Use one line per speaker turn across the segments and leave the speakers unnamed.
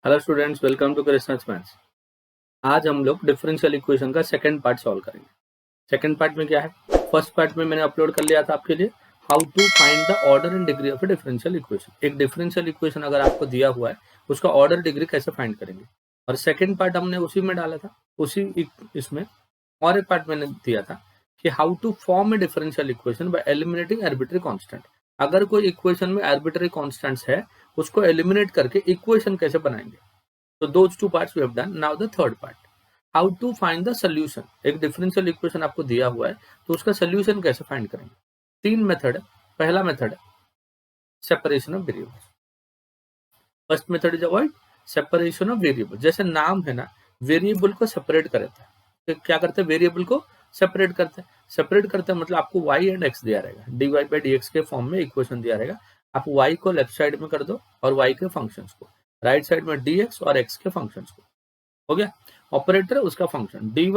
Hello students, welcome to Krishna's maths. आज हम लोग डिफरेंशियल इक्वेशन का सेकंड पार्ट सॉल्व करेंगे। सेकंड पार्ट में क्या है, फर्स्ट पार्ट में मैंने अपलोड कर लिया था आपके लिए how to find the order and degree of a differential equation. एक डिफरेंशियल इक्वेशन अगर आपको दिया हुआ है उसका ऑर्डर डिग्री कैसे फाइंड करेंगे, और सेकेंड पार्ट हमने उसी में डाला था। इसमें और एक पार्ट मैंने दिया था कि how to form a differential equation by eliminating arbitrary constant. अगर कोई इक्वेशन में आर्बिट्री कांस्टेंट्स है उसको एलिमिनेट करके इक्वेशन कैसे बनाएंगे। So those two parts we have done. Now the third part, how to find the solution। एक differential equation आपको दिया हुआ है तो उसका सोल्यूशन कैसे फाइंड करेंगे। तीन मेथड है। पहला मेथड है separation of variables. First method is avoid separation of variable. जैसे नाम है ना, वेरिएबल को सेपरेट करता है। तो क्या करते हैं, वेरिएबल को सेपरेट करते हैं। सेपरेट करते हैं मतलब आपको y एंड x दिया रहेगा, dy बाई dx के फॉर्म में इक्वेशन दिया रहेगा। आप y को लेफ्ट साइड में कर दो और y के फंक्शंस को राइट साइड में dx और x के फंक्शंस को। हो गया, ऑपरेटर उसका फंक्शन, dy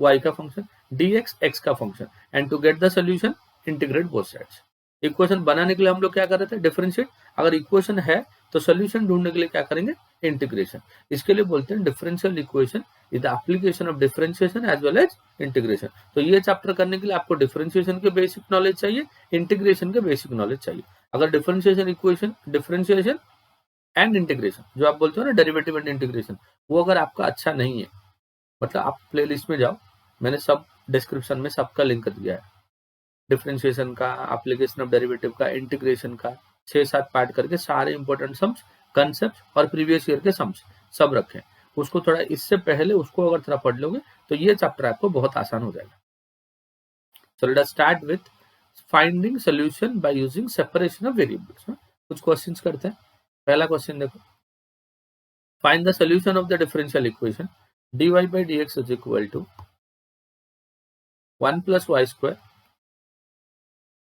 y का फंक्शन, dx x का function, and to get the solution integrate both sides. Equation बनाने के लिए हम लोग क्या कर रहे थे, डिफरेंशिएट। अगर इक्वेशन है तो सोल्यूशन ढूंढने के लिए क्या करेंगे, इंटीग्रेशन। इसके लिए बोलते हैं differential equation is the application of differentiation as well as integration. तो ये चैप्टर करने के लिए आपको डिफरेंशिएशन के बेसिक नॉलेज चाहिए, इंटीग्रेशन के बेसिक नॉलेज चाहिए। अगर differentiation equation, differentiation and integration जो आप बोलते हो ना, डेरिवेटिव एंड इंटीग्रेशन, वो अगर आपका अच्छा नहीं है, मतलब आप प्लेलिस्ट में जाओ, मैंने सब डिस्क्रिप्शन में सबका लिंक दिया है। डिफरेंशिएशन का, एप्लीकेशन ऑफ डेरिवेटिव का, इंटीग्रेशन का 6-7 पार्ट करके सारे इंपॉर्टेंट सम्स, कंसेप्ट और प्रीवियस ईयर के सम्स सब रखे। उसको थोड़ा इससे पहले उसको अगर थोड़ा पढ़ लोगे तो ये चैप्टर आपको बहुत आसान हो जाएगा। So let us start with finding solution by using separation of variables. कुछ क्वेश्चंस करते हैं। पहला क्वेश्चन देखो, find the solution of the differential equation dy by dx is equal to 1 plus y square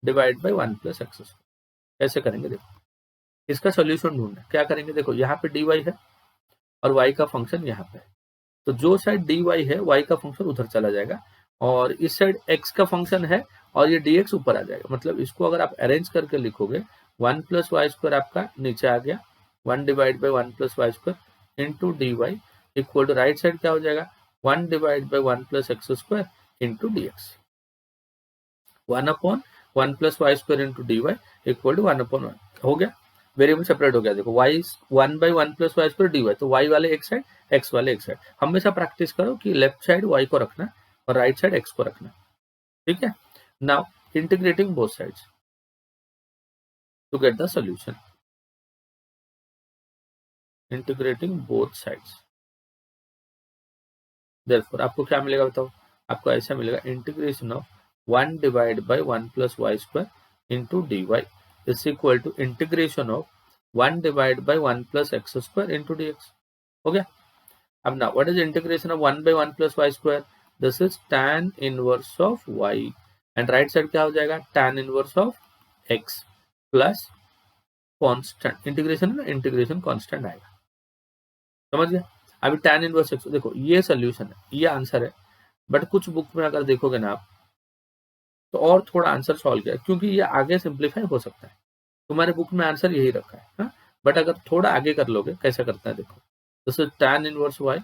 divided by 1 plus x square। कैसे करेंगे देखो, इसका solution ढूंढना है। क्या करेंगे, देखो यहाँ पे dy है और y का फंक्शन यहाँ पे है, तो जो साइड dy है y का फंक्शन उधर चला जाएगा, और इस साइड x का फंक्शन है और ये dx ऊपर आ जाएगा। मतलब इसको अगर आप अरेंज करके लिखोगे, 1 प्लस वाई स्क्वायर आपका नीचे आ गया, 1 divide by 1 plus y square into d y equal to right side क्या हो जाएगा, 1 divide by 1 plus x square into d x. 1 upon 1 plus y square into d y equal to 1 upon 1 हो गया। Variable separate हो गया। देखो y 1 by 1 plus y square d y, तो y वाले एक साइड, x वाले एक साइड। हमेशा प्रैक्टिस करो कि लेफ्ट साइड y को रखना और राइट साइड x को रखना, ठीक है। Now integrating both sides to get the solution. Integrating both sides, therefore आपको क्या मिलेगा बताओ, आपको ऐसा मिलेगा integration of 1 divide by 1 plus y square into d y is equal to integration of 1 divide by 1 plus x square into d x. हो गया। अब ना what is integration of 1 by 1 plus y square, this is tan inverse of y, and right side क्या हो जाएगा, tan inverse of x plus constant. Integration में integration constant आएगा, समझ गया। अभी tan इनवर्स x, देखो ये सोल्यूशन है, ये आंसर है, बट कुछ बुक में अगर देखोगे ना आप तो और थोड़ा आंसर सॉल्व किया, क्योंकि ये आगे सिंप्लीफाई हो सकता है। तुम्हारे बुक में आंसर यही रखा है, हाँ? बट अगर थोड़ा आगे कर लोगे, कैसे करता है देखो, तो tan inverse y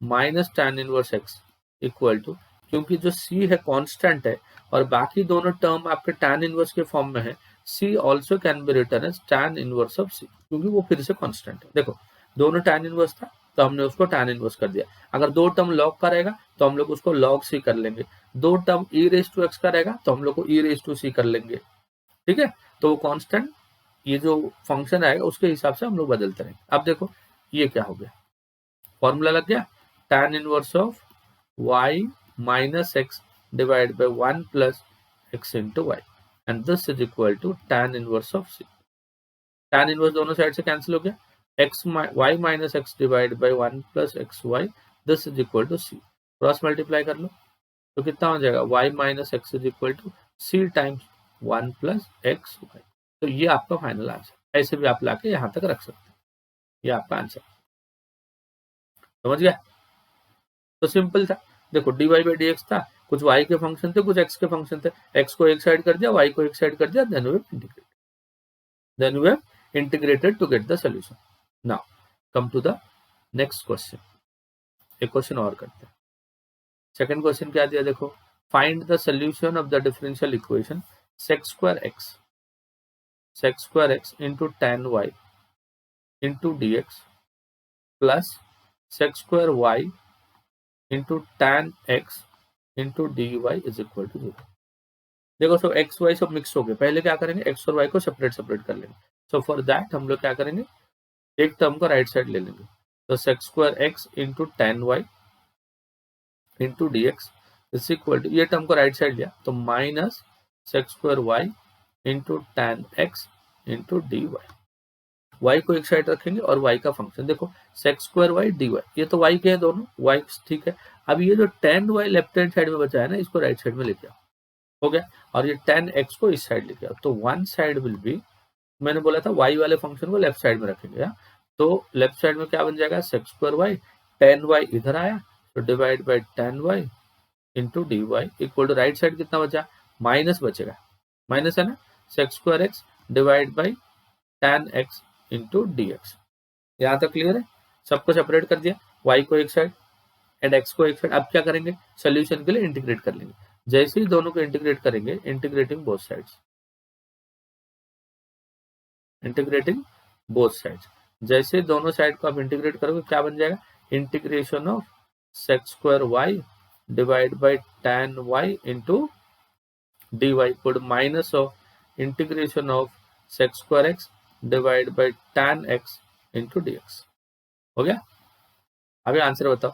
minus tan inverse x equal to, क्योंकि जो c है कांस्टेंट है और बाकी दोनों टर्म आपके tan इनवर्स के फॉर्म में है, c also can be written as tan inverse of c, क्योंकि वो फिर से कांस्टेंट है। देखो दोनों tan इनवर्स था तो हमने उसको tan इनवर्स कर दिया। अगर दो टर्म log का रहेगा तो हम लोग उसको log c कर लेंगे, दो term e raise to x का रहेगा तो हम लोग को e रेज टू c कर लेंगे, ठीक है। तो वो कांस्टेंट, ये जो फंक्शन आएगा उसके हिसाब से हम लोग बदलते रहेंगे। अब देखो ये क्या हो गया, फॉर्मूला लग गया, tan inverse of y minus x divide by 1 plus x into y, and this is equal to tan inverse of c। tan inverse दोनों साइड से कैंसिल हो गया, y minus x divide by 1 plus x y, this is equal to c। Cross multiply कर लो तो कितना हो जाएगा, y minus x is equal to c times 1 plus x y. तो ये आपका फाइनल आंसर। ऐसे भी आप लाके यहां तक रख सकते हैं, ये आपका आंसर, समझ गया। तो सिंपल था। देखो dy बाई डी एक्स था, कुछ y के फंक्शन थे, कुछ x के फंक्शन थे, x को एक साइड कर दिया, y को एक साइड कर दिया, then we have integrated to get the solution. Now come to the next question, एक क्वेश्चन और करते हैं। सेकंड क्वेश्चन क्या दिया देखो, find the solution of the differential equation sec square x into tan y into dx plus sec square y into tan x into dy is equal to 0। देखो सब x Y सब mix हो गए, पहले क्या करेंगे एक्स और Y को सेपरेट सेपरेट कर लेंगे। सो फॉर दैट हम लोग क्या करेंगे, एक टर्म को राइट साइड ले लेंगे, तो sec square x into tan y into dx is equal to, ये टर्म को राइट साइड लिया तो minus sec square y into tan x into dy। y को एक साइड रखेंगे और y का फंक्शन देखो sec square y dy, ये तो y के हैं दोनों, y ठीक है। अब ये जो tan y left hand side में बचा है ना, इसको राइट साइड में लेके आओ, हो गया। और ये tan x को इस साइड लेके आओ, तो वन साइड विल बी, मैंने बोला था y वाले फंक्शन को लेफ्ट साइड में रखेंगे, तो लेफ्ट साइड में क्या बन जाएगा sec square y, tan y इधर आया तो divide by tan y into d y equal to right side कितना बचा, माइनस बचेगा, माइनस है ना, sec square x divide by tan x into d x. यहाँ तक क्लियर है, सबको सेपरेट कर दिया, y को एक साइड एंड x को एक साइड। अब क्या करेंगे, सोल्यूशन के लिए इंटीग्रेट कर लेंगे। जैसे ही दोनों को इंटीग्रेट करेंगे, integrating both sides, integrating both sides, जैसे दोनों साइड को आप इंटीग्रेट करोगे क्या बन जाएगा, integration of sec square y divide by tan y into dy equal to minus of integration of sec square x divide by tan x into dx। हो गया। अभी आंसर बताओ,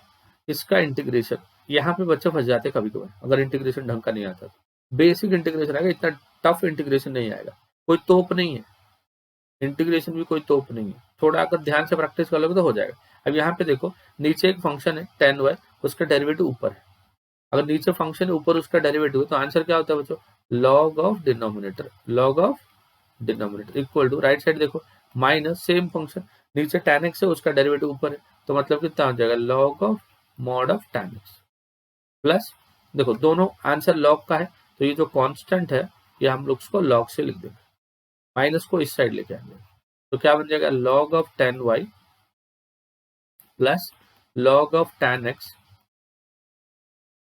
इसका इंटीग्रेशन, यहाँ पे बच्चे फंस जाते कभी कभार, अगर इंटीग्रेशन ढंग का नहीं आता तो बेसिक इंटीग्रेशन आएगा, इतना टफ इंटीग्रेशन नहीं आएगा, कोई तोप नहीं है, इंटीग्रेशन भी कोई तोप नहीं है, थोड़ा अगर ध्यान से प्रैक्टिस कर लोगे तो हो जाएगा। अब यहाँ पे देखो नीचे एक फंक्शन है tan y, उसका डेरिवेटिव ऊपर है, अगर नीचे फंक्शन है ऊपर उसका डेरिवेटिव है तो आंसर क्या होता है बच्चों, log of denominator, log of denominator equal to right side देखो माइनस सेम फंक्शन, नीचे tan x है उसका डेरिवेटिव ऊपर है, तो मतलब कितना हो जाएगा log of mod of tan x plus, देखो दोनों आंसर log का है तो ये जो कांस्टेंट है ये हम लोग उसको log से लिख देंगे, माइनस को इस साइड लेके आएंगे, तो क्या बन जाएगा log of tan y plus log of tan x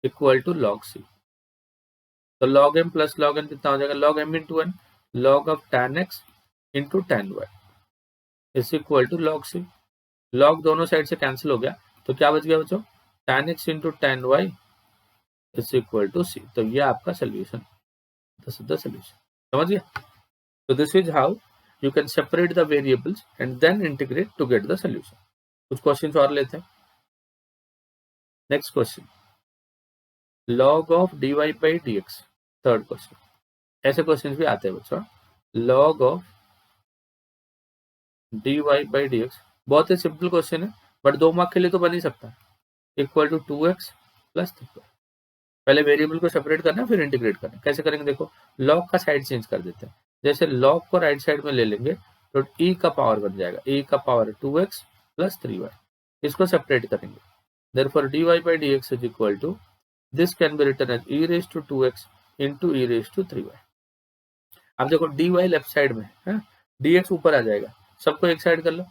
equal to log c। तो log m plus log n कितना हो जाएगा, log m into n, log of tan x into tan y is equal to log c। log दोनों side से cancel हो गया तो क्या बच गया बच्चों, tan x into tan y is equal to c। तो ये आपका solution, this is the solution, समझ गया। तो this is how you can separate the variables and then integrate to get the solution. कुछ क्वेश्चंस और लेते हैं। Next question, log of dy by dx, third question. ऐसे क्वेश्चंस भी आते हैं बच्चों, log of dy by dx, बहुत ही सिंपल क्वेश्चन है बट 2 मार्क के लिए तो बन ही सकता है, equal to 2x plus 3y। पहले वेरिएबल को सेपरेट करना फिर इंटीग्रेट करना, कैसे करेंगे देखो, log का साइड चेंज कर देते हैं, जैसे log को राइट साइड में ले लेंगे तो e का पावर बन जाएगा, e का पावर 2x प्लस 3y, इसको सेपरेट करेंगे, therefore dy by dx is equal to, this can be written as e raised to 2x into e raised to 3y। अब देखो dy लेफ्ट साइड में है, dx ऊपर आ जाएगा, सबको एक साइड कर लो,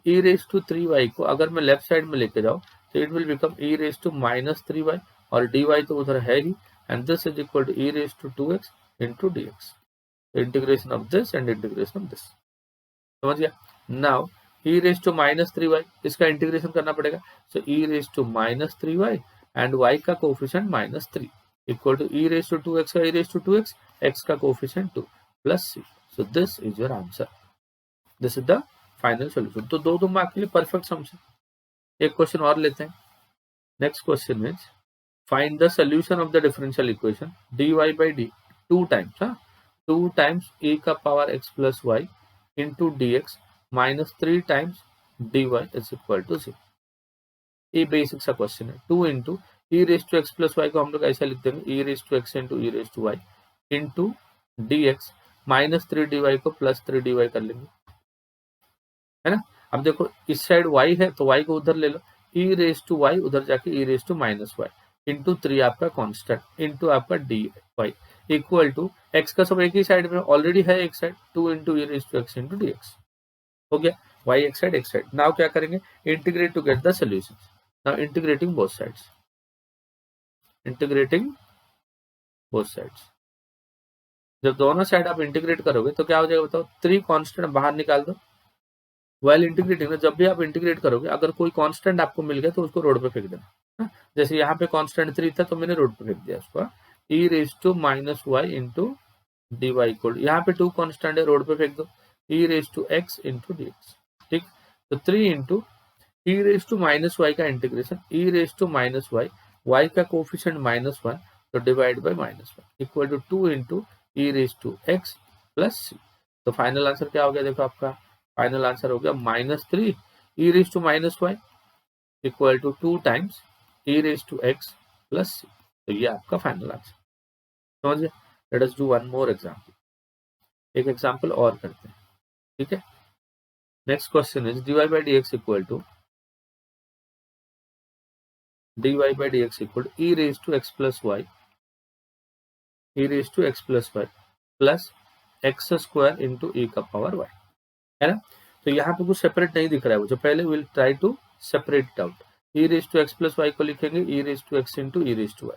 e raised to 3y को अगर मैं लेफ्ट साइड में लेके जाऊं तो it will become e raised to minus 3y और dy तो उधर है ही, and this is equal to e raised to 2x into dx, integration of this and integration of this, समझ गया। Now e raised to minus 3y, इसका integration करना पड़ेगा, so e raised to minus 3y and y का coefficient minus 3 equal to e raised to 2x का e raised to 2x, x का coefficient 2 plus c। So this is your answer, this is the final solution. तो 2 mark के लिए perfect सम है। एक question और लेते हैं। Next question is find the solution of the differential equation dy by d 2 times 2 times e का power x plus y into dx minus 3 times dy is equal to 0। ये basic सा question है। 2 into e raise to x plus y को हम लोग ऐसा लिख देंगे, e raise to x into e raise to y into dx minus 3 dy को प्लस 3 dy कर लेंगे, है ना। अब देखो इस साइड y है तो y को उधर ले लो, e रेज टू y उधर जाके e raise to minus y into 3 आपका कांस्टेंट इंटू आपका dy इक्वल टू x का सब एक ही साइड में ऑलरेडी है, एक side 2 into e raise to x into dx। हो गया, y एक साइड। नाउ क्या करेंगे, integrate to get the solution. Now integrating both sides, जब दोनों साइड आप इंटीग्रेट करोगे तो क्या हो जाएगा बताओ, 3 कांस्टेंट बाहर निकाल दो। वाइल इंटीग्रेटिंग, जब भी आप इंटीग्रेट करोगे अगर कोई कांस्टेंट आपको मिल गया तो उसको रोड पे फेंक देना। जैसे यहाँ पे कांस्टेंट 3 था तो मैंने रोड पे फेंक दिया उसको, e raise to minus y into d y equal, यहाँ पे 2 कांस्टेंट है, रोड पे फेंक दो, e raise to x into d x. ठीक, तो 3 into e raise to minus y का integration, e raise to minus y, y का कोफिशिएंट -1 तो divide by -1 equal to 2 into e raise to x plus c. तो final answer क्या हो गया, देखो आपका फाइनल आंसर हो गया -3 e raise to minus y equal to 2 times e raise to x plus c. तो ये आपका फाइनल आंसर, समझिए। Let us do one more example, एक एग्जांपल और करते हैं, ठीक है। Next question is dy by dx equal to dy by dx equal to e raise to x plus y, e raise to x plus y plus x square into e का power y, है ना। तो यहाँ पे कुछ separate नहीं दिख रहा है मुझे, पहले will try to separate it out. e raise to x plus y को लिखेंगे e raise to x into e raise to y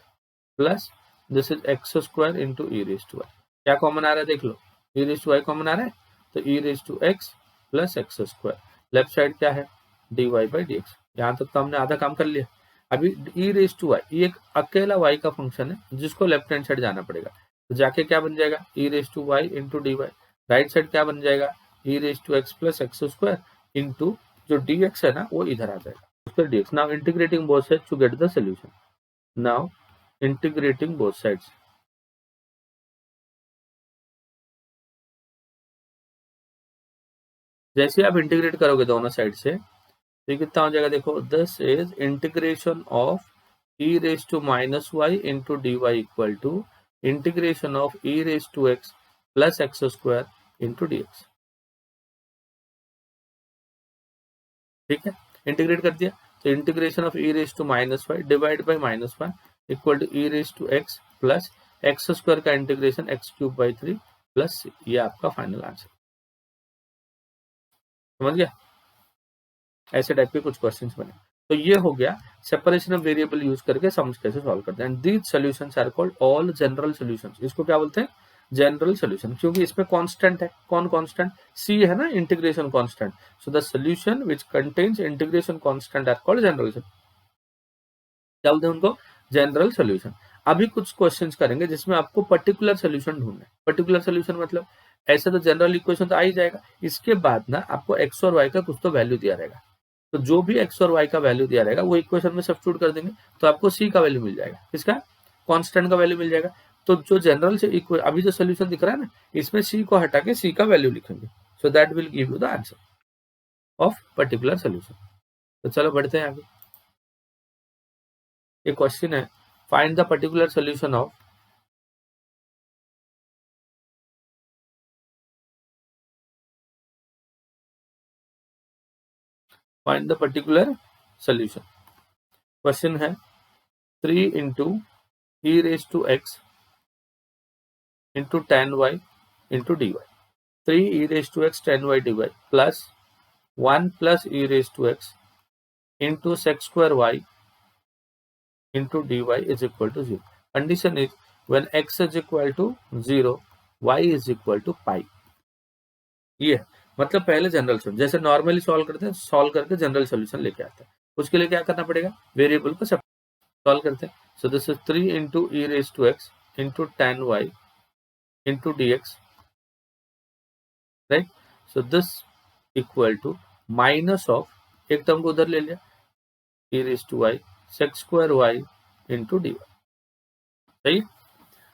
plus this is x square into e raise to y। क्या common आ रहा है देख लो, e raise to y common आ रहा है, तो e raise to x plus x square, left side क्या है dy बाई dx। यहाँ तक तो हमने आधा काम कर लिया। अभी e रेज टू y, ये एक अकेला y का फंक्शन है जिसको लेफ्ट हैंड साइड जाना पड़ेगा, तो जाके क्या बन जाएगा e raise to y into d y, right side क्या बन जाएगा e raise to x plus x square into जो dx है ना वो इधर आ जाएगा, उस पर dx। Now integrating both sides to get the solution. Now integrating both sides, जैसे आप इंटीग्रेट करोगे दोनों साइड से तो कितना हो जाएगा, देखो this is integration of e raise to minus y into d y equal to integration of e raise to x plus x square into d x. ठीक है, इंटीग्रेट कर दिया तो integration of e raise to minus y divide by -1 equal to e raise to x plus x square का integration x cube by 3 plus c. ये आपका final answer, समझ गया। ऐसे टाइप के कुछ क्वेश्चंस बने। तो ये हो गया सेपरेशन ऑफ वेरिएबल यूज करके सम्स कैसे सॉल्व करते हैं। And these solutions are called all general solutions. इसको क्या बोलते हैं, जनरल सॉल्यूशन, क्योंकि इसमें कांस्टेंट है। कौन कांस्टेंट, सी है ना, integration constant. So the solution which contains integration constant are called general solution. क्या बोलते हैं उनको, जनरल सॉल्यूशन। अभी कुछ क्वेश्चंस करेंगे जिसमें आपको पर्टिकुलर सॉल्यूशन ढूंढना है। पर्टिकुलर सॉल्यूशन मतलब ऐसा तो जनरल इक्वेशन तो आ ही जाएगा, इसके बाद ना आपको एक्स और वाई का कुछ तो वैल्यू दिया रहेगा, तो जो भी एक्स और वाई का वैल्यू दिया रहेगा वो इक्वेशन में सब्स्टिट्यूट कर देंगे तो आपको सी का वैल्यू मिल जाएगा, किसका, कांस्टेंट का वैल्यू मिल जाएगा। तो जो जनरल से अभी जो सोल्यूशन दिख रहा है ना, इसमें सी को हटा के सी का वैल्यू लिखेंगे, so that will give you the answer of particular solution. तो चलो बढ़ते हैं आगे। एक क्वेश्चन है, find the particular solution of find the particular solution. Question है 3 into e raise to x into 10y into d Y, 3 e raise to x 10y dy plus 1 plus e raise to x into sex square y into dy is equal to 0। Condition is when x is equal to 0 y is equal to pi. ये है, मतलब पहले general solution जैसे normally solve करते हैं, solve करके general solution लेके आते हैं। उसके लिए क्या करना पड़ेगा, वेरिएबल को सॉल्व करते हैं। So this is 3 into e raise to x into 10y into dx, right. So this equal to minus of एक टर्म को उधर ले लिया e raise to y sec square y into dy, सही।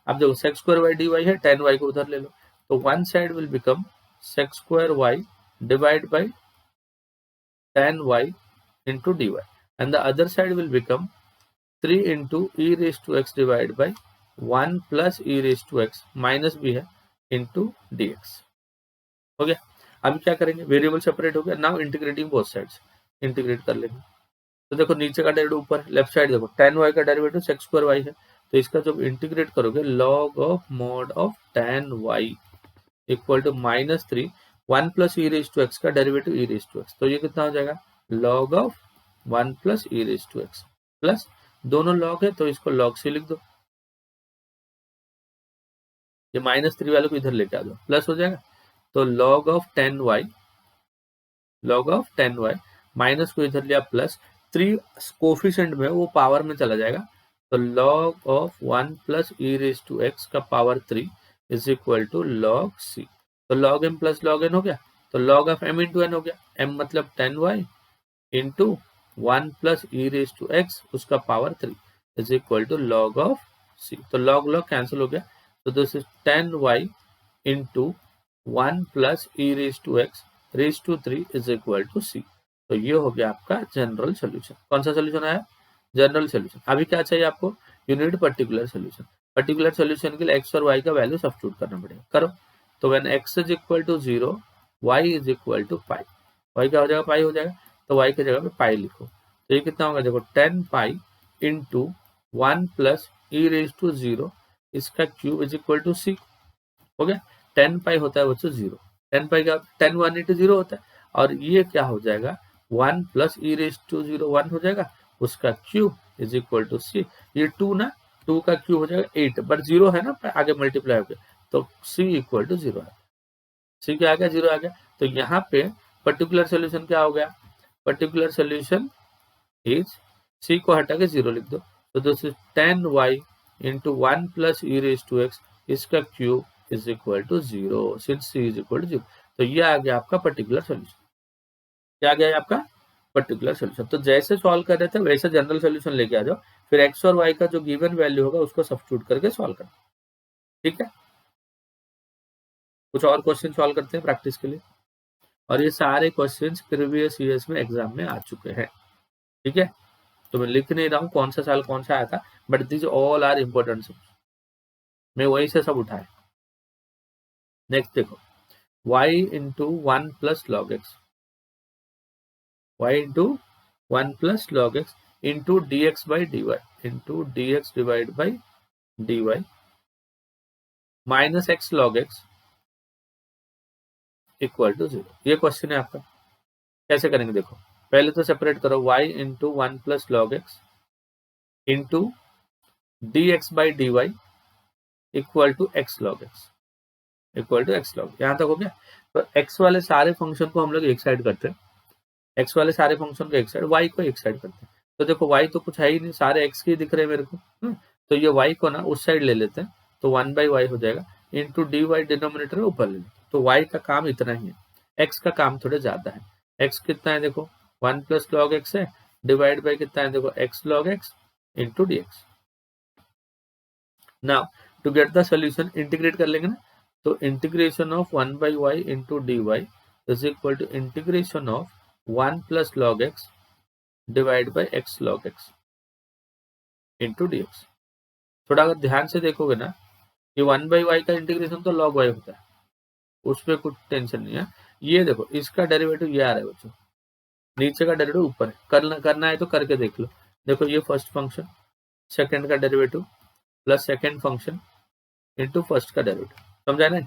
अब देखो सेक्स स्क्वायर y dy है, 10y को उधर ले लो, तो one side will become sec square y divide by 10y into dy and the other side will become 3 into e raise to x divide by 1 plus e raise to x minus भी है into dx। हो गया। अभी क्या करेंगे, variable separate हो गया, now integrating both sides, integrate कर लेंगे। तो देखो नीचे का डेरिवेटिव ऊपर, लेफ्ट साइड देखो 10y का डेरिवेटिव सेक्स स्क्वायर y है, तो इसका जब इंटीग्रेट करोगे log of mod of 10y equal to -3, 1 plus e raise to x का derivative e raise to x, तो ये कितना हो जाएगा log of 1 plus e raise to x, plus दोनों लॉग है तो इसको लॉग से लिख दो, ये -3 वाले को इधर लेके आ दो, प्लस हो जाएगा, तो log of 10y, log of 10y, minus को इधर लिया प्लस, 3 कोफिशिएंट में वो पावर में चला जाएगा, तो log of 1 plus e raise to x का power 3 is equal to log c, तो log m plus log n हो गया, तो log of m into n हो गया, एम मतलब 10y into 1 plus e raise to x उसका power 3 is equal to log of c, तो log log cancel हो गया, तो this is 10y into 1 plus e raise to x raise to 3 is equal to c, तो ये हो गया आपका जनरल सोल्यूशन। कौन सा सोल्यूशन आया जनरल सोल्यूशन। अभी क्या चाहिए आपको unit particular solution, particular solution के लिए एक्स और वाई का वैल्यू सब्स्टिट्यूट करना पड़ेगा, करो, तो when x is equal to 0 y is equal to pi, y क्या हो जाएगा पाई हो जाएगा, तो वाई की जगह पे पाई लिखो, तो ये कितना होगा देखो 10 pi into 1 plus e raise to 0 इसका cube is equal to c, हो गया 10 पाई होता है बच्चों 0, 10 पाई का 10 1 इंटू 0 होता है, और ये क्या हो जाएगा 1 प्लस ई रेज टू 0 1 हो जाएगा, उसका cube is equal to c, ये 2 ना 2 का क्यूब हो जाएगा 8, बट 0 है ना आगे मल्टीप्लाई हो गया, तो सी इक्वल टू 0 है, सी क्या आ गया 0 आ गया, तो यहाँ पे पर्टिकुलर सोल्यूशन क्या हो गया, पर्टिकुलर सोल्यूशन इज सी को हटा के 0 लिख दो, तो this is 10y into 1 plus e raise to x इसका cube is equal to 0 since c is equal to 0, तो ये आ गया आपका पर्टिकुलर सोल्यूशन, क्या आ गया आपका पर्टिकुलर सोल्यूशन। तो जैसे सॉल्व कर रहे थे वैसे जनरल सोल्यूशन लेके आ जाओ, फिर एक्स और वाई का जो गिवन वैल्यू होगा उसको सब्स्टिट्यूट करके सॉल्व करना, ठीक है। कुछ और क्वेश्चन सॉल्व करते हैं प्रैक्टिस के लिए, और ये सारे क्वेश्चन प्रीवियस ईयर्स में एग्जाम में आ चुके हैं, ठीक है, तो मैं लिख नहीं रहा हूँ कौन सा साल कौन सा आया था, but this all are important, मैं वहीं से सब उठाए। नेक्स्ट देखो y into 1 plus log x, y into 1 plus log x into d x by d y into d x divide by d y minus x log x equal to 0, ये question है आपका। कैसे करेंगे देखो, पहले तो separate करो y into 1 plus log x into d x by d y equal to x log x, equal to x log, यहाँ तक हो गया। तो एक्स वाले सारे फंक्शन को हम लोग एक साइड करते हैं, एक्स वाले सारे फंक्शन को एक साइड, वाई को एक साइड करते हैं, तो देखो वाई तो कुछ है ही नहीं, सारे एक्स के दिख रहे हैं मेरे को, तो ये वाई को ना उस साइड ले लेते हैं, तो 1 बाई वाई हो जाएगा इंटू डी वाई डिनोमिनेटर में ऊपर ले लेते हैं, तो वाई का काम इतना ही है, एक्स का काम थोड़े ज्यादा है। एक्स कितना है देखो 1 प्लस लॉग एक्स है, डिवाइड बाई कितना है देखो x log x into d x. Now to get the solution integrate कर लेंगे ना, तो integration of 1 by y into d y is equal to integration of 1 plus log x divide by x log x into d x. थोड़ा अगर ध्यान से देखोगे ना कि 1 बाई वाई का इंटीग्रेशन तो लॉग वाई होता है, उस पर कुछ टेंशन नहीं है। ये देखो इसका डेरिवेटिव ये आ रहा है बच्चों, नीचे का डेरिवेटिव ऊपर है, करना है तो करके देख लो। देखो ये फर्स्ट फंक्शन सेकंड का derivative plus second function into first का डेरिवेटिव, समझा ना,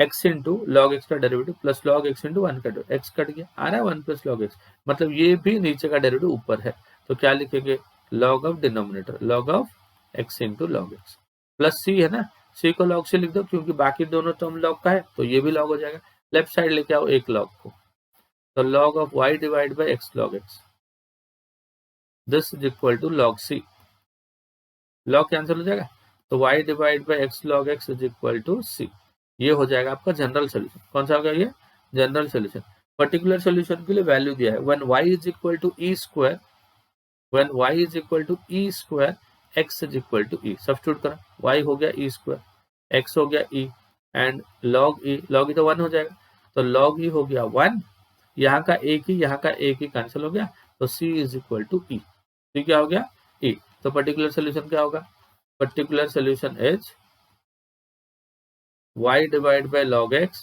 एक्स इंटू लॉग एक्स का derivative plus log x into 1 का डेरिवेटिव, एक्स कट गया आ रहा है 1 प्लस लॉग एक्स, मतलब ये भी नीचे का डेरिवेटिव ऊपर है, तो क्या लिखेंगे log of denominator log of x into log x plus c है ना, सी को लॉग से लिख दो क्योंकि बाकी दोनों टर्म लॉग का है, तो ये भी लॉग हो जाएगा, लेफ्ट साइड लेके आओ एक लॉग को, तो log of y divide by x log x this is equal to log c, log cancel हो जाएगा, तो y divide by x log x is equal to c, ये हो जाएगा आपका जनरल सोल्यूशन। कौन सा हो गया ये जनरल सोल्यूशन। पर्टिकुलर सोल्यूशन के लिए वैल्यू दिया है when y is equal to e square, when y is equal to e square x is equal to e, substitute करो y हो गया ई स्क्वायर x हो गया e एंड log e तो 1 हो जाएगा, तो log e हो गया 1, यहाँ का एक ही कैंसिल हो गया, तो c इज इक्वल टू ई, तो क्या हो गया e, तो पर्टिकुलर सोल्यूशन क्या होगा, particular solution is y divide by log x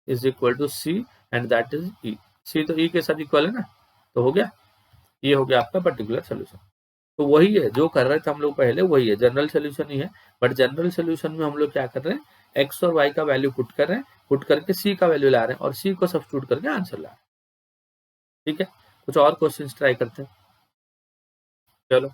is equal to c and that is e, c तो e के साथ इक्वल है ना, तो हो गया, ये हो गया आपका पर्टिकुलर सोल्यूशन। तो वही है जो कर रहे थे हम लोग पहले, वही है जनरल सोल्यूशन ही है, बट जनरल सोल्यूशन में हम लोग क्या कर रहे हैं एक्स और वाई का वैल्यू पुट कर रहे हैं, पुट करके सी का वैल्यू ला रहे हैं और सी को सब्स्टिट्यूट करके आंसर ला रहे हैं। ठीक है, कुछ और क्वेश्चंस ट्राई करते हैं। चलो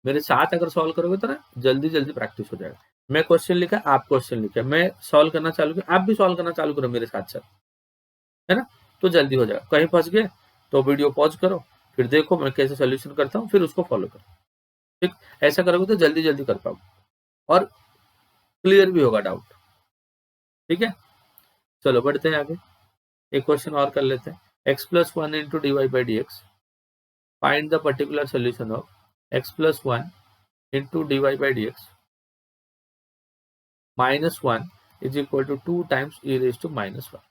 मेरे साथ अगर सॉल्व करोगे तो ना जल्दी जल्दी प्रैक्टिस हो जाएगा। मैं क्वेश्चन लिखा, आप क्वेश्चन लिखा, मैं सॉल्व करना चालू किया, आप भी सॉल्व करना चालू करो मेरे साथ साथ, है ना, तो जल्दी हो जाएगा। कहीं फंस गए तो वीडियो पॉज करो, फिर देखो मैं कैसे सोल्यूशन करता हूँ, फिर उसको फॉलो करो। ठीक, ऐसा करोगे तो जल्दी जल्दी कर पाओ और क्लियर भी होगा डाउट। ठीक है, चलो बढ़ते हैं आगे, एक क्वेश्चन और कर लेते हैं। x plus one into d y by d x, find the particular solution of x plus one into d y by d x minus one is equal to 2 times e raise to minus one.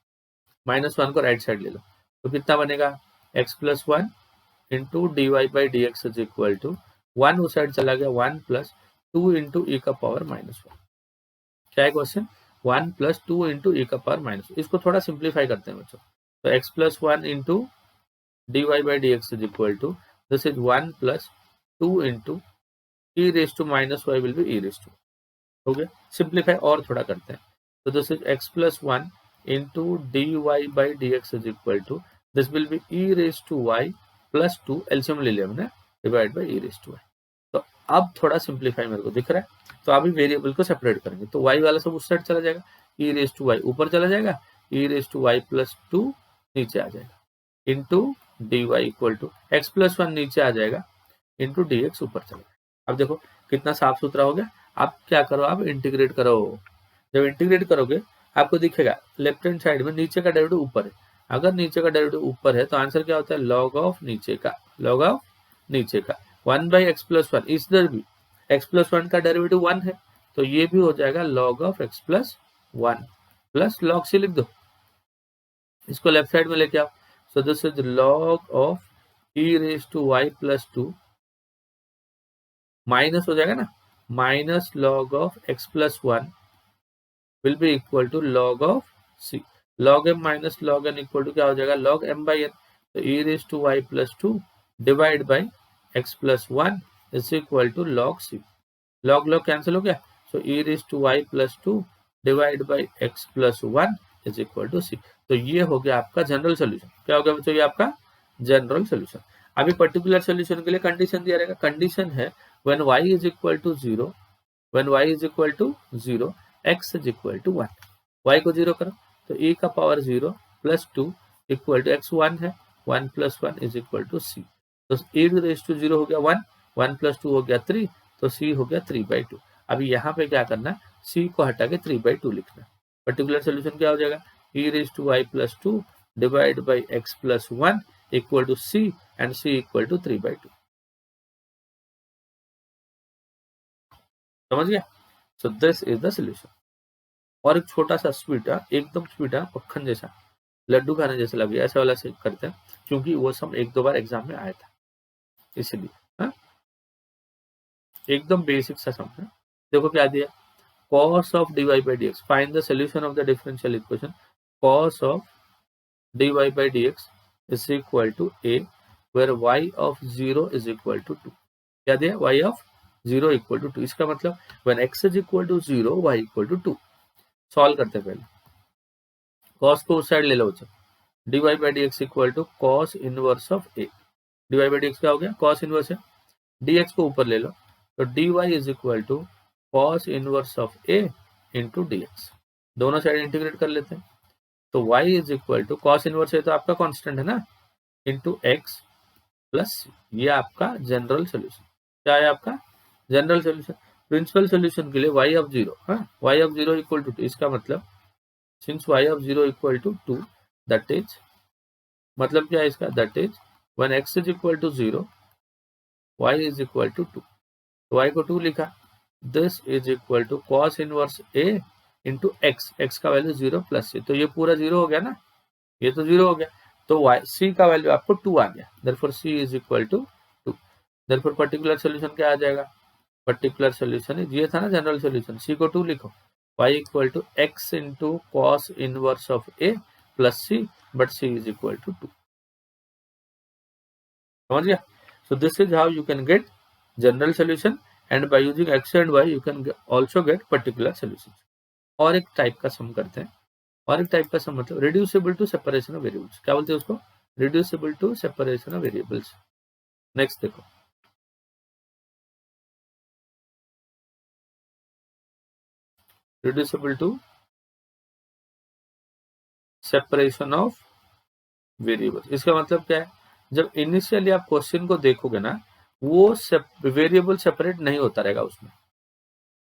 Minus one को right side ले लो तो कितना बनेगा, x plus one into d y by d x is equal to one उस side चला गया, one plus two into e का पावर माइनस वन। क्या है question, one plus two into e का पावर माइनस। इसको थोड़ा सिंप्लीफाई करते हैं बच्चों, तो x plus one into d y by d x is equal to this is one plus two into e raise to minus y will be e raise to. हो गया, simplify और थोड़ा करते हैं, तो this is x plus one into d y by d x is equal to this will be e raise to y plus two, LCM ले लिया हमने, divide by e raise to y. तो अब थोड़ा सिंप्लीफाई मेरे को दिख रहा है, तो अभी वेरिएबल को सेपरेट करेंगे, तो y वाला सब उस साइड चला जाएगा, ई रेज टू वाई ऊपर चला जाएगा, e raise to y plus two नीचे आ जाएगा, into d y equal to x plus one नीचे आ जाएगा, इंटू डी एक्स ऊपर चला जाएगा। अब देखो कितना साफ सुथरा हो गया। आप क्या करो, आप इंटीग्रेट करो। जब इंटीग्रेट करोगे आपको दिखेगा लेफ्ट हैंड साइड में नीचे का डेरिवेटिव ऊपर है। अगर नीचे का डेरिवेटिव ऊपर है तो आंसर क्या होता है, लॉग ऑफ नीचे का, लॉग ऑफ नीचे का। One by x plus one, इधर भी एक्स प्लस वन का डेरिवेटिव वन है, तो ये भी हो जाएगा log of x plus one, plus log से लिख दो, इसको लेफ्ट साइड में लेके आओ। So this is log of e raise to y plus two, minus हो जाएगा ना, minus log of x plus one will be equal to log of c. Log M minus log n equal to क्या हो जाएगा, log m by n. तो e raise to y plus two divide by x plus one is equal to log c. Log log cancel हो गया, so e raise to y plus two divide by x plus one is equal to c. तो ये हो गया आपका general solution. क्या हो गया बच्चों, ये आपका जनरल सोल्यूशन। अभी पर्टिकुलर सोल्यूशन के लिए कंडीशन दिया रहेगा, कंडीशन है when y is equal to zero, when y is equal to zero x is equal to one. y को जीरो करो तो e का power zero plus two equal to x one है, one plus one is equal to c. तो e raise to zero हो गया one, one plus to हो गया थ्री, तो c हो गया थ्री बाई टू। अभी यहाँ पे क्या करना, c को हटा के थ्री बाई टू लिखना। पर्टिकुलर सोल्यूशन क्या हो जाएगा, e raise to y plus two divide by x plus one equal to c and c equal to three by two. समझ गया, so this is the solution. और एक छोटा सा स्वीटा, एकदम स्वीटा मक्खन जैसा, लड्डू खाने जैसा लगे, ऐसा वाला से करते हैं, क्योंकि वो सम एक दो बार एग्जाम में आया था, इसीलिए। हाँ, एकदम बेसिक सा सम है। देखो क्या दिया, cos of dy by dx, find the solution of the differential equation cos of dy by dx is equal to a where y of 0 is equal to 2। क्या दिया, y of 0 equal to 2। इसका मतलब when x is equal to 0 y equal to 2। Solve करते हैं पहले, cos को उस side ले लो बच्चों, dy by dx equal to cos inverse of a। dy by dx क्या हो गया, cos इनवर्स है, dx को ऊपर ले लो तो dy is equal to cos inverse of a into dx। दोनों साइड इंटीग्रेट कर लेते हैं, तो y is equal to cos inverse है तो आपका कांस्टेंट है ना, इंटू x प्लस, ये आपका जनरल सोल्यूशन। क्या है आपका जनरल सोल्यूशन। प्रिंसिपल सोल्यूशन के लिए y ऑफ जीरो, हाँ y of zero equal to two, इसका मतलब since y of zero equal to two, that is, मतलब क्या है इसका, that is when x is equal to zero y is equal to two. तो y को two लिखा, this is equal to cos inverse a into x, x का value zero plus c, तो ये पूरा जीरो हो गया ना, ये तो जीरो हो गया, तो y c का वैल्यू आपको टू आ गया, therefore c is equal to two. Therefore particular solution क्या आ जाएगा, पर्टिकुलर सोल्यूशन ये था ना जनरल सोल्यूशन, c को टू लिखो, y equal to x into cos inverse of a plus c, but c is equal to two. समझ गया, so this is how you can get general solution and by using x and y you can also gate particular solution. और एक type का सम करते हैं, और एक type का सम मतलब reducible to separation of variables, क्या बोलते हैं उसको, reducible to separation of variables. Next देखो, reducible to separation of variables, इसका मतलब क्या है, जब इनिशियली आप क्वेश्चन को देखोगे ना, वो वेरिएबल सेपरेट नहीं होता रहेगा उसमें,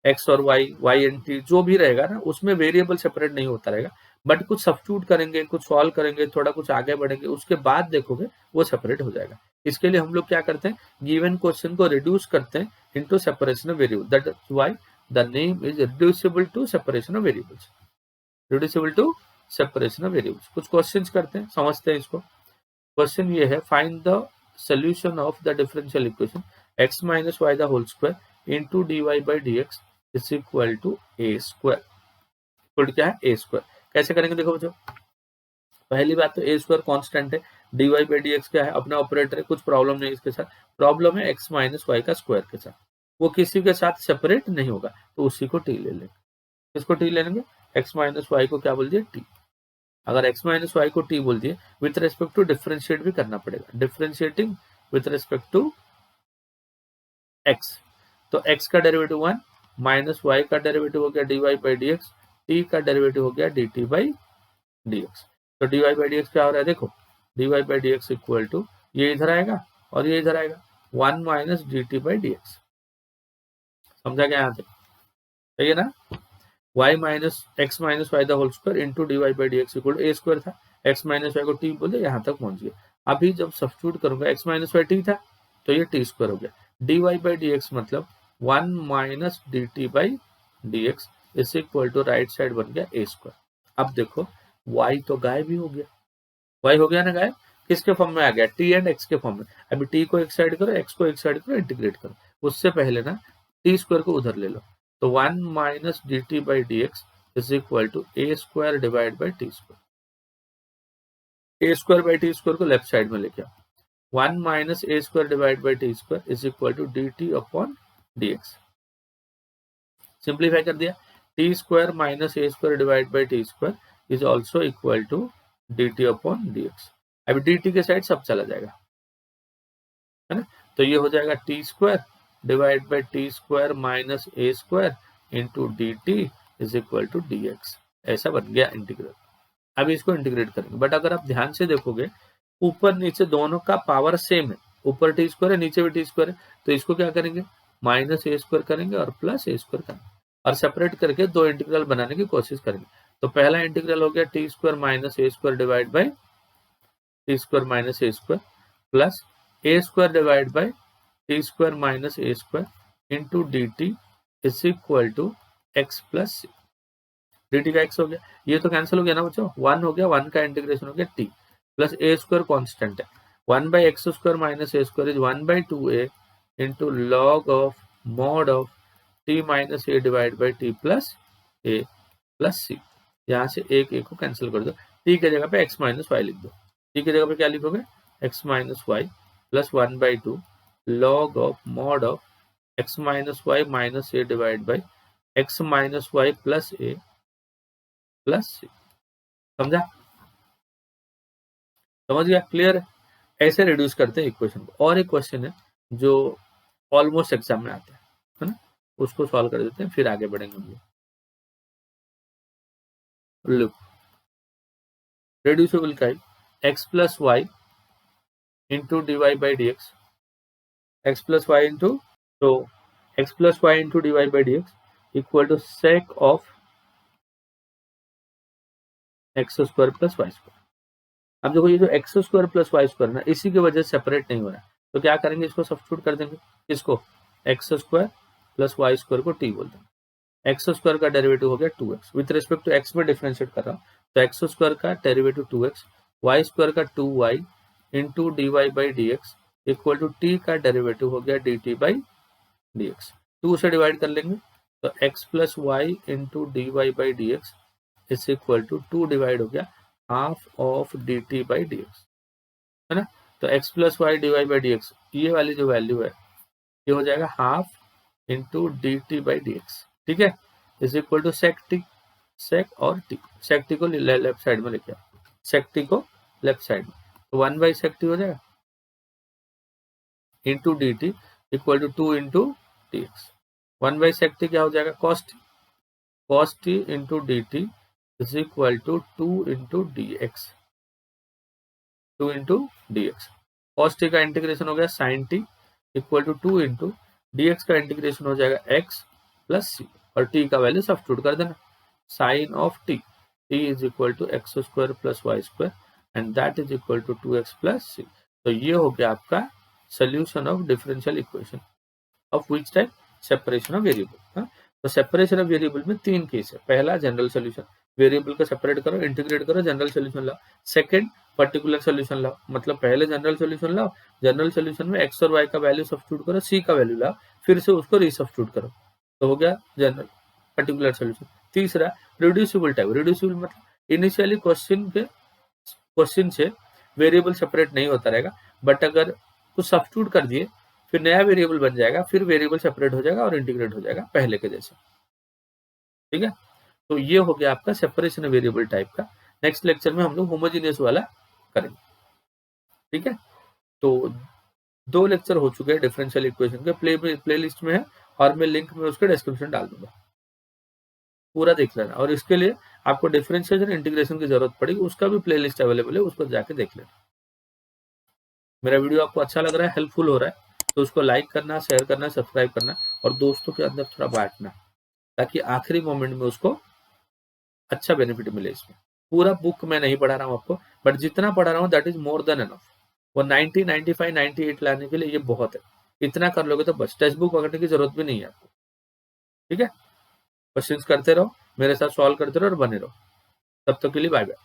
एक्स और वाई एंड टी जो भी रहेगा ना, उसमें वेरिएबल सेपरेट नहीं होता रहेगा, बट कुछ सब्स्टिट्यूट करेंगे, कुछ सॉल्व करेंगे, थोड़ा कुछ आगे बढ़ेंगे, उसके बाद देखोगे वो सेपरेट हो जाएगा। इसके लिए हम लोग क्या करते हैं, गिवन क्वेश्चन को रिड्यूस करते हैं into separation of variable, that is why the name is reducible to separation of variables, reducible to separation of variables. कुछ क्वेश्चंस करते हैं, समझते हैं इसको। क्वेश्चन ये है, find the solution of the differential equation x minus y the whole square into d y by d x is equal to a square, equal क्या है ए स्क्वायर। कैसे करेंगे देखो बच्चों, पहली बात तो ए स्क्वायर कॉन्स्टेंट है, d y by d x क्या है अपना ऑपरेटर है, कुछ प्रॉब्लम नहीं इसके साथ, प्रॉब्लम है एक्स माइनस वाई का स्क्वायर के साथ, वो किसी के साथ सेपरेट नहीं होगा, तो उसी को टी ले लेंगे। किसको टी ले लेंगे, एक्स माइनस वाई को क्या बोल दिया, टी। अगर x माइनस वाई को t बोल दिए, विथ रेस्पेक्ट टू डिफरेंशिएट भी करना पड़ेगा, differentiating with respect to x, तो x का डेरिवेटिव 1 माइनस y का डेरिवेटिव हो गया dy by d x, t का डेरिवेटिव हो गया dt बाई डी एक्स। तो dy बाई डी एक्स क्या हो रहा है देखो, dy by d x equal to ये इधर आएगा और ये इधर आएगा 1 minus dt by d x. समझा क्या यहाँ तक, सही है ना। y minus x minus y the whole square into d y by d x equal a square था, x माइनस वाई को t बोले, यहाँ तक पहुंच गया। अभी जब सब्स्टिट्यूट करूंगा x माइनस वाई t था तो ये t स्क्वायर हो गया, d y by d x मतलब 1 minus d t by d x is equal to right side बन गया ए स्क्वायर। अब देखो y तो गायब ही हो गया, y हो गया ना गायब, किसके फॉर्म में आ गया, t एंड x के फॉर्म में। अभी t को एक साइड करो, x को एक साइड करो, इंटीग्रेट करो, उससे पहले ना t स्क्वायर को उधर ले लो, तो 1 minus d t by d x is equal to a square divide by t square, a square by t square को लेफ्ट साइड में लेके आओ, 1 minus a square divide by t square is equal to d t upon d x. Simplify कर दिया, t square minus a square divide by t square is also equal to d t upon d x. अभी d T के side सब चला जाएगा, है ना, तो ये हो जाएगा t square divide by t square minus a square into d t is equal to d x, ऐसा बन गया इंटीग्रल। अभी इसको इंटीग्रेट करेंगे, बट अगर आप ध्यान से देखोगे ऊपर नीचे दोनों का पावर सेम है, ऊपर टी स्क्वायर है नीचे भी टी स्क्वायर है, तो इसको क्या करेंगे माइनस ए स्क्वायर करेंगे और प्लस ए स्क्वायर करेंगे, और सेपरेट करके दो इंटीग्रल बनाने की कोशिश करेंगे। तो पहला इंटीग्रल हो गया t square minus a square divide by t square minus a square plus a square divide by t square minus a square into d t is equal to x plus c. D t का x हो गया, ये तो cancel हो गया ना बच्चों, 1 हो गया, 1 का इंटीग्रेशन हो गया t plus a square constant है, 1 by x square minus a square is 1 by 2a into log of mod of t minus a divide by t plus a plus c. यहाँ से एक ए को कैंसिल कर दो, T की जगह पे एक्स माइनस वाई लिख दो, टी की जगह पे क्या लिखोगे x minus y plus 1 by 2 log of mod of x minus y minus a divide by x minus y plus a plus c. समझा, समझ गया, क्लियर है। ऐसे रिड्यूस करते हैं इक्वेशन को। और एक क्वेश्चन है जो ऑलमोस्ट एग्जाम में आता है ना, उसको सॉल्व कर देते हैं, फिर आगे बढ़ेंगे हम लोग। लुक, रिड्यूसिबल का x plus y into d y by d x, x plus y into, तो x plus y into d y by d x equal to sec of x square plus y square. अब देखो ये जो x square plus y square ना, इसी की वजह से सेपरेट नहीं हो रहा है, तो क्या करेंगे इसको सब्स्टिट्यूट कर देंगे, इसको x square plus y square को टी बोल देंगे। एक्स स्क्वायर का डेरिवेटिव हो गया 2x, with respect to x में डिफरेंशिएट कर रहा हूँ, तो एक्स स्क्वायर का डेरिवेटिव 2x, वाई स्क्वायर का 2y into d y by d x equal to t का डेरिवेटिव हो गया d t by d x. 2 से डिवाइड कर लेंगे तो x plus y into d y by d x is equal to 2 divide हो गया half of d t by d x, है ना। तो x plus y d y by d x, ये वाली जो वैल्यू है ये हो जाएगा half into d t by d x, ठीक है, is equal to sec t, sec और टी, सेक टी को लेफ्ट साइड में लेके आओ, सेक टी को लेफ्ट साइड में, तो 1 बाई सेक टी हो जाएगा into d t equal to 2 into d x. 1 by sec t क्या हो जाएगा, cos t into d t is equal to 2 into d x, 2 into d x. Cos t का integration हो गया sine t equal to 2 into d x का integration हो जाएगा x plus सी, और टी का वैल्यू सब्स्टिट्यूट कर देना, sine of t, t is equal to x square plus y square and that is equal to 2x plus c. तो ये हो गया आपका solution of differential equation of which type, separation of variable. तो separation of variable में 3 case है, पहला general solution, variable को सेपरेट करो, इंटीग्रेट करो, जनरल सोल्यूशन लाओ। सेकंड पर्टिकुलर सोल्यूशन लाओ, मतलब पहले जनरल सोल्यूशन लाओ, जनरल सोल्यूशन में x और y का वैल्यू सब्स्टिट्यूट करो, c का वैल्यू लाओ, फिर से उसको रीसब्स्टिट्यूट करो, तो हो गया जनरल पर्टिकुलर सोल्यूशन। तीसरा रिड्यूसिबल टाइप, रिड्यूसिबल मतलब इनिशियली क्वेश्चन से वेरिएबल सेपरेट नहीं होता रहेगा, बट अगर कुछ सब्स्टिट्यूट कर दिए फिर नया वेरिएबल बन जाएगा, फिर वेरिएबल सेपरेट हो जाएगा और इंटीग्रेट हो जाएगा पहले के जैसे, ठीक है। तो ये हो गया आपका सेपरेशन वेरिएबल टाइप का। नेक्स्ट लेक्चर में हम लोग होमोजीनियस वाला करेंगे, ठीक है। तो 2 लेक्चर हो चुके हैं डिफरेंशियल इक्वेशन के, प्ले लिस्ट में है और मैं लिंक में उसके डिस्क्रिप्शन डाल दूंगा, पूरा देख लेना। और इसके लिए आपको डिफरेंशिएशन इंटीग्रेशन की जरूरत पड़ेगी, उसका भी प्ले लिस्ट अवेलेबल है, उसको जाके देख लेना। मेरा वीडियो आपको अच्छा लग रहा है, हेल्पफुल हो रहा है, तो उसको लाइक करना, शेयर करना, सब्सक्राइब करना और दोस्तों के अंदर थोड़ा बांटना, ताकि आखिरी मोमेंट में उसको अच्छा बेनिफिट मिले। इसमें पूरा बुक मैं नहीं पढ़ा रहा हूँ आपको, बट जितना पढ़ा रहा हूँ that is more than enough. वो 90, 95, 98 लाने के लिए ये बहुत है, इतना कर लोगे तो बस, टेक्स्ट बुक पकड़ने की जरूरत भी नहीं है आपको, ठीक है। क्वेश्चंस करते रहो, मेरे साथ सॉल्व करते रहो और बने रहो। तब तक के लिए बाय बाय।